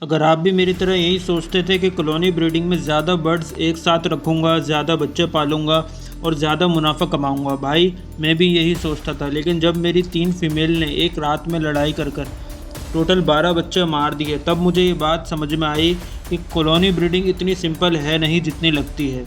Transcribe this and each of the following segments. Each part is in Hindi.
अगर आप भी मेरी तरह यही सोचते थे कि कॉलोनी ब्रीडिंग में ज़्यादा बर्ड्स एक साथ रखूँगा, ज़्यादा बच्चे पालूँगा और ज़्यादा मुनाफा कमाऊँगा, भाई मैं भी यही सोचता था। लेकिन जब मेरी 3 फीमेल ने एक रात में लड़ाई कर कर टोटल 12 बच्चे मार दिए, तब मुझे ये बात समझ में आई कि कॉलोनी ब्रीडिंग इतनी सिंपल है नहीं जितनी लगती है।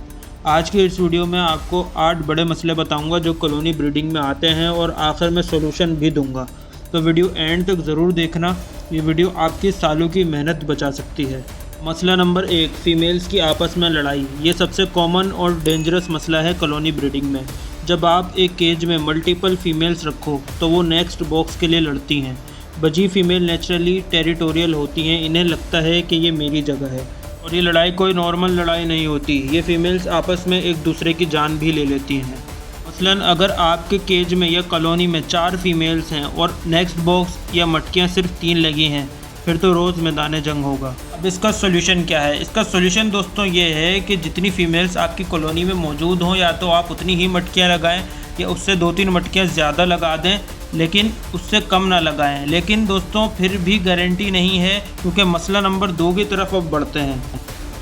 आज की इस वीडियो में आपको 8 बड़े मसले बताऊंगा जो कॉलोनी ब्रीडिंग में आते हैं और आखिर में सॉल्यूशन भी दूंगा। तो वीडियो एंड तक ज़रूर देखना, ये वीडियो आपकी सालों की मेहनत बचा सकती है। मसला नंबर 1, फीमेल्स की आपस में लड़ाई। ये सबसे कॉमन और डेंजरस मसला है कॉलोनी ब्रीडिंग में। जब आप एक केज में मल्टीपल फीमेल्स रखो तो वो नेक्स्ट बॉक्स के लिए लड़ती हैं। बजी फीमेल नेचुरली टेरिटोरियल होती हैं, इन्हें लगता है कि ये मेरी जगह है। और ये लड़ाई कोई नॉर्मल लड़ाई नहीं होती, ये फीमेल्स आपस में एक दूसरे की जान भी ले लेती हैं। मसलन अगर आपके केज में या कॉलोनी में 4 फीमेल्स हैं और नेक्स्ट बॉक्स या मटकियां सिर्फ 3 लगी हैं, फिर तो रोज़ मैदान जंग होगा। अब इसका सोल्यूशन क्या है? इसका सोल्यूशन दोस्तों ये है कि जितनी फीमेल्स आपकी कॉलोनी में मौजूद हों, या तो आप उतनी ही मटकियाँ लगाएं या उससे 2-3 मटकियाँ ज़्यादा लगा दें, लेकिन उससे कम ना लगाएं। लेकिन दोस्तों फिर भी गारंटी नहीं है, क्योंकि मसला नंबर 2 की तरफ अब बढ़ते हैं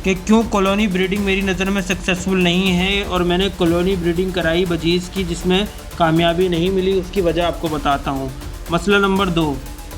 कि क्यों कॉलोनी ब्रीडिंग मेरी नज़र में सक्सेसफुल नहीं है और मैंने कॉलोनी ब्रीडिंग कराई बजीज़ की जिसमें कामयाबी नहीं मिली। उसकी वजह आपको बताता हूँ। मसला नंबर 2,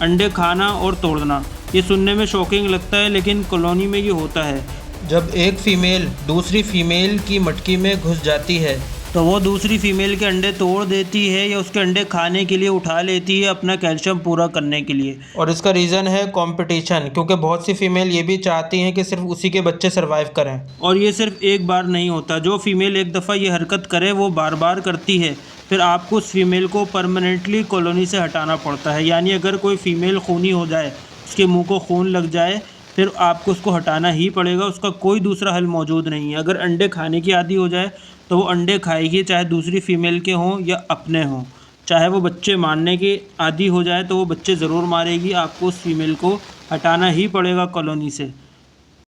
अंडे खाना और तोड़ना। ये सुनने में शॉकिंग लगता है, लेकिन कॉलोनी में ये होता है। जब एक फ़ीमेल दूसरी फ़ीमेल की मटकी में घुस जाती है तो वो दूसरी फीमेल के अंडे तोड़ देती है या उसके अंडे खाने के लिए उठा लेती है, अपना कैल्शियम पूरा करने के लिए। और इसका रीज़न है कंपटीशन, क्योंकि बहुत सी फीमेल ये भी चाहती हैं कि सिर्फ उसी के बच्चे सरवाइव करें। और ये सिर्फ एक बार नहीं होता, जो फीमेल एक दफ़ा ये हरकत करे वो बार बार करती है, फिर आपको उस फीमेल को परमानेंटली कॉलोनी से हटाना पड़ता है। यानी अगर कोई फ़ीमेल खूनी हो जाए, उसके मुँह को खून लग जाए, फिर आपको उसको हटाना ही पड़ेगा, उसका कोई दूसरा हल मौजूद नहीं है। अगर अंडे खाने की आदी हो जाए तो वो अंडे खाएगी, चाहे दूसरी फीमेल के हों या अपने हों। चाहे वो बच्चे मारने की आदी हो जाए तो वो बच्चे ज़रूर मारेगी, आपको उस फीमेल को हटाना ही पड़ेगा कॉलोनी से।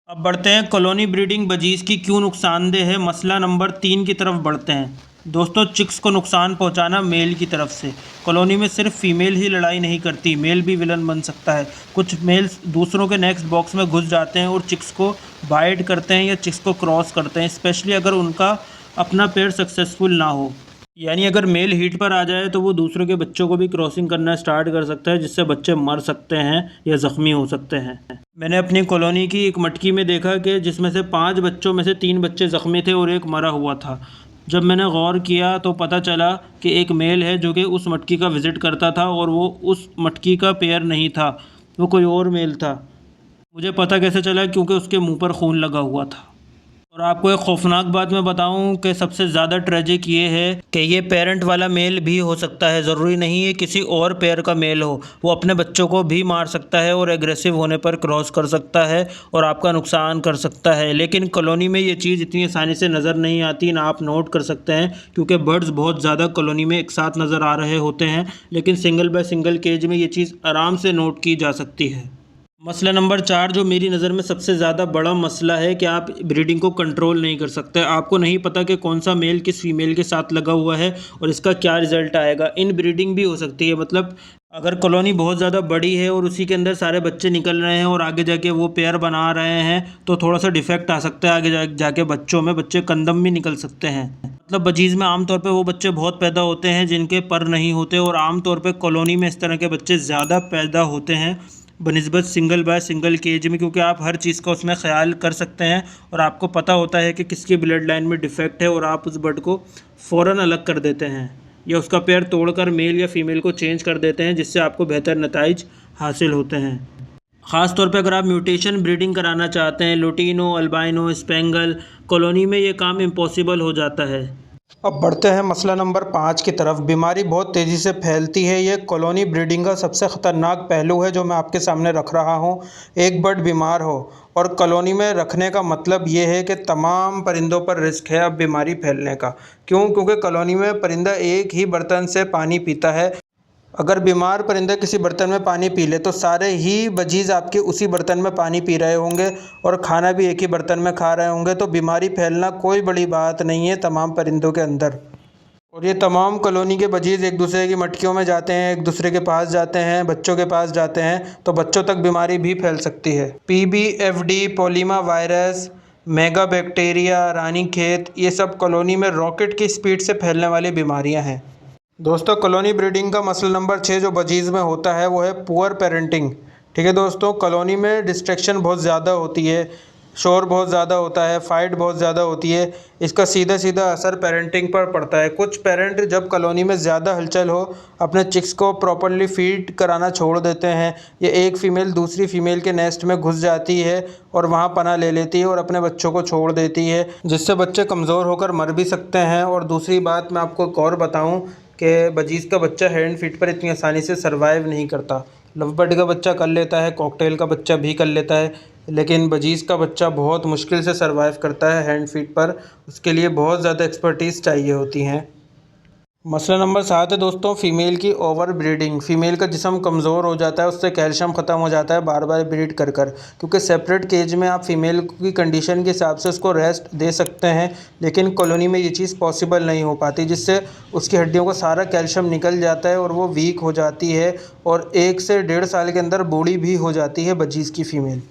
अब बढ़ते हैं कॉलोनी ब्रीडिंग बजीज़ की क्यों नुकसानदेह है। मसला नंबर 3 की तरफ बढ़ते हैं। दोस्तों, चिक्स को नुकसान पहुंचाना मेल की तरफ से। कॉलोनी में सिर्फ फीमेल ही लड़ाई नहीं करती, मेल भी विलन बन सकता है। कुछ मेल्स दूसरों के नेक्स्ट बॉक्स में घुस जाते हैं और चिक्स को बाइट करते हैं या चिक्स को क्रॉस करते हैं, स्पेशली अगर उनका अपना पेयर सक्सेसफुल ना हो। यानी अगर मेल हीट पर आ जाए तो वो दूसरों के बच्चों को भी क्रॉसिंग करना स्टार्ट कर सकता है, जिससे बच्चे मर सकते हैं या ज़ख्मी हो सकते हैं। मैंने अपनी कॉलोनी की एक मटकी में देखा कि जिसमें से 5 बच्चों में से 3 बच्चे ज़ख्मी थे और एक मरा हुआ था। जब मैंने गौर किया तो पता चला कि एक मेल है जो कि उस मटकी का विज़िट करता था और वो उस मटकी का पेयर नहीं था, वो कोई और मेल था। मुझे पता कैसे चला? क्योंकि उसके मुंह पर खून लगा हुआ था। और आपको एक खौफनाक बात मैं बताऊं कि सबसे ज़्यादा ट्रेजिक ये है कि ये पेरेंट वाला मेल भी हो सकता है, ज़रूरी नहीं है किसी और पेयर का मेल हो। वो अपने बच्चों को भी मार सकता है और एग्रेसिव होने पर क्रॉस कर सकता है और आपका नुकसान कर सकता है। लेकिन कॉलोनी में ये चीज़ इतनी आसानी से नज़र नहीं आती, ना आप नोट कर सकते हैं, क्योंकि बर्ड्स बहुत ज़्यादा कॉलोनी में एक साथ नज़र आ रहे होते हैं। लेकिन सिंगल बाय सिंगल केज में ये चीज़ आराम से नोट की जा सकती है। मसला नंबर 4 जो मेरी नज़र में सबसे ज़्यादा बड़ा मसला है कि आप ब्रीडिंग को कंट्रोल नहीं कर सकते। आपको नहीं पता कि कौन सा मेल किस फीमेल के साथ लगा हुआ है और इसका क्या रिज़ल्ट आएगा। इन ब्रीडिंग भी हो सकती है, मतलब अगर कॉलोनी बहुत ज़्यादा बड़ी है और उसी के अंदर सारे बच्चे निकल रहे हैं और आगे जाके वो पेयर बना रहे हैं, तो थोड़ा सा डिफेक्ट आ सकता है। आगे जाके बच्चों में बच्चे कंदम भी निकल सकते हैं। मतलब बजीज़ में आमतौर पे वो बच्चे बहुत पैदा होते हैं जिनके पर नहीं होते, और आमतौर पे कॉलोनी में इस तरह के बच्चे ज़्यादा पैदा होते हैं बनिस्बत सिंगल बाय सिंगल केज में, क्योंकि आप हर चीज़ का उसमें ख्याल कर सकते हैं और आपको पता होता है कि किसकी ब्लड लाइन में डिफेक्ट है और आप उस बर्ड को फ़ौरन अलग कर देते हैं या उसका पेयर तोड़कर मेल या फीमेल को चेंज कर देते हैं, जिससे आपको बेहतर नताइज हासिल होते हैं। ख़ास तौर पे अगर आप म्यूटेशन ब्रीडिंग कराना चाहते हैं, लुटिनो, अल्बाइनो, स्पेंगल, कॉलोनी में ये काम इम्पॉसिबल हो जाता है। अब बढ़ते हैं मसला नंबर 5 की तरफ। बीमारी बहुत तेज़ी से फैलती है, ये कॉलोनी ब्रीडिंग का सबसे ख़तरनाक पहलू है जो मैं आपके सामने रख रहा हूँ। एक बर्ड बीमार हो और कॉलोनी में रखने का मतलब ये है कि तमाम परिंदों पर रिस्क है अब बीमारी फैलने का। क्यों? क्योंकि कॉलोनी में परिंदा एक ही बर्तन से पानी पीता है। अगर बीमार परिंदा किसी बर्तन में पानी पी ले तो सारे ही बजीज़ आपके उसी बर्तन में पानी पी रहे होंगे और खाना भी एक ही बर्तन में खा रहे होंगे, तो बीमारी फैलना कोई बड़ी बात नहीं है तमाम परिंदों के अंदर। और ये तमाम कॉलोनी के बजीज़ एक दूसरे की मटकियों में जाते हैं, एक दूसरे के पास जाते हैं, बच्चों के पास जाते हैं, तो बच्चों तक बीमारी भी फैल सकती है। PBFD, polyoma virus, mega bacteria, Ranikhet, ये सब कॉलोनी में रॉकेट की स्पीड से फैलने वाली बीमारियां हैं। दोस्तों, कॉलोनी ब्रीडिंग का मसला नंबर 6 जो बजीज़ में होता है वो है पुअर पेरेंटिंग। ठीक है दोस्तों, कॉलोनी में डिस्ट्रैक्शन बहुत ज़्यादा होती है, शोर बहुत ज़्यादा होता है, फ़ाइट बहुत ज़्यादा होती है। इसका सीधा सीधा असर पेरेंटिंग पर पड़ता है। कुछ पेरेंट जब कॉलोनी में ज़्यादा हलचल हो अपने चिक्स को प्रॉपरली फीड कराना छोड़ देते हैं। ये एक फ़ीमेल दूसरी फ़ीमेल के नेस्ट में घुस जाती है और वहाँ पनाह ले लेती है और अपने बच्चों को छोड़ देती है, जिससे बच्चे कमज़ोर होकर मर भी सकते हैं। और दूसरी बात मैं आपको एक और बताऊँ कि बजीज़ का बच्चा हैंड फीट पर इतनी आसानी से सर्वाइव नहीं करता। लव बर्ड का बच्चा कर लेता है, कॉकटेल का बच्चा भी कर लेता है, लेकिन बजीज़ का बच्चा बहुत मुश्किल से सर्वाइव करता है हैंड फीट पर। उसके लिए बहुत ज़्यादा एक्सपर्टीज़ चाहिए होती हैं। मसला नंबर 7 है दोस्तों, फ़ीमेल की ओवर ब्रीडिंग। फ़ीमेल का जिस्म कमज़ोर हो जाता है, उससे कैल्शियम ख़त्म हो जाता है बार बार ब्रीड कर क्योंकि सेपरेट केज में आप फ़ीमेल की कंडीशन के हिसाब से उसको रेस्ट दे सकते हैं, लेकिन कॉलोनी में ये चीज़ पॉसिबल नहीं हो पाती, जिससे उसकी हड्डियों का सारा कैल्शियम निकल जाता है और वो वीक हो जाती है और 1 से 1.5 साल के अंदर बूढ़ी भी हो जाती है बजीज़ की फ़ीमेल।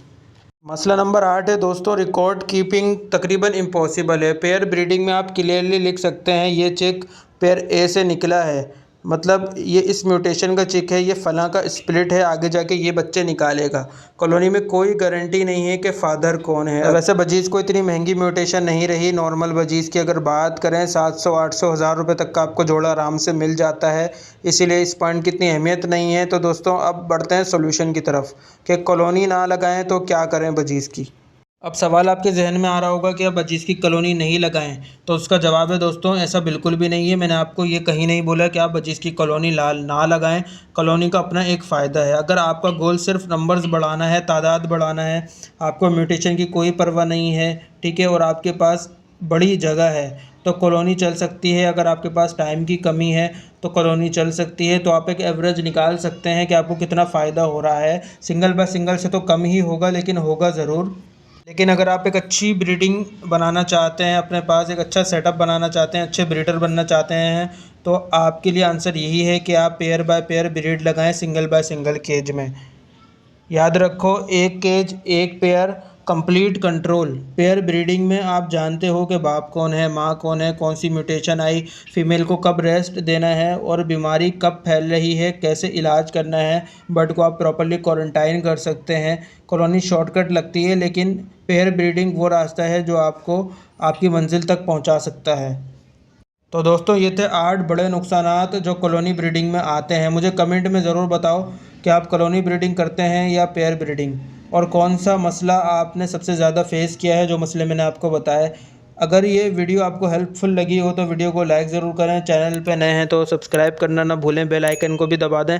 मसला नंबर 8 है दोस्तों, रिकॉर्ड कीपिंग तकरीबन इम्पॉसिबल है। पेयर ब्रीडिंग में आप क्लियरली लिख सकते हैं ये चिक पेयर ए से निकला है, मतलब ये इस म्यूटेशन का चिक है, ये फलां का स्प्लिट है, आगे जाके ये बच्चे निकालेगा। कॉलोनी में कोई गारंटी नहीं है कि फ़ादर कौन है। वैसे बजीज़ को इतनी महंगी म्यूटेशन नहीं रही। नॉर्मल बजीज़ की अगर बात करें 700 800 हज़ार रुपये तक का आपको जोड़ा आराम से मिल जाता है, इसीलिए इस पॉइंट की इतनी अहमियत नहीं है। तो दोस्तों, अब बढ़ते हैं सोल्यूशन की तरफ कि कॉलोनी ना लगाएं तो क्या करें बजीज़ की। अब सवाल आपके जहन में आ रहा होगा कि अब बजीज़ की कॉलोनी नहीं लगाएं, तो उसका जवाब है दोस्तों, ऐसा बिल्कुल भी नहीं है। मैंने आपको ये कहीं नहीं बोला कि आप बजीज़ की कॉलोनी ना लगाएं। कॉलोनी का अपना एक फ़ायदा है। अगर आपका गोल सिर्फ नंबर्स बढ़ाना है, तादाद बढ़ाना है, आपको म्यूटेशन की कोई परवाह नहीं है, ठीक है, और आपके पास बड़ी जगह है, तो कॉलोनी चल सकती है। अगर आपके पास टाइम की कमी है तो कॉलोनी चल सकती है। तो आप एक एवरेज निकाल सकते हैं कि आपको कितना फ़ायदा हो रहा है। सिंगल बाय सिंगल से तो कम ही होगा, लेकिन होगा ज़रूर। लेकिन अगर आप एक अच्छी ब्रीडिंग बनाना चाहते हैं, अपने पास एक अच्छा सेटअप बनाना चाहते हैं, अच्छे ब्रीडर बनना चाहते हैं, तो आपके लिए आंसर यही है कि आप पेयर बाय पेयर ब्रीड लगाएं सिंगल बाय सिंगल केज में। याद रखो, एक केज एक pair, complete control. Pair breeding में आप जानते हो कि बाप कौन है, माँ कौन है, कौन सी म्यूटेशन आई, फीमेल को कब रेस्ट देना है और बीमारी कब फैल रही है, कैसे इलाज करना है। बर्ड को आप प्रॉपर्ली क्वारंटाइन कर सकते हैं। कॉलोनी शॉर्टकट लगती है, लेकिन पेयर ब्रीडिंग वो रास्ता है जो आपको आपकी मंजिल तक पहुंचा सकता है। तो दोस्तों, ये थे 8 बड़े नुकसानात जो कॉलोनी ब्रीडिंग में आते हैं। मुझे कमेंट में ज़रूर बताओ कि आप कॉलोनी ब्रीडिंग करते हैं या पेयर ब्रीडिंग, और कौन सा मसला आपने सबसे ज़्यादा फेस किया है जो मसले मैंने आपको बताए। अगर ये वीडियो आपको हेल्पफुल लगी हो तो वीडियो को लाइक ज़रूर करें। चैनल पे नए हैं तो सब्सक्राइब करना ना भूलें, बेल आइकन को भी दबा दें।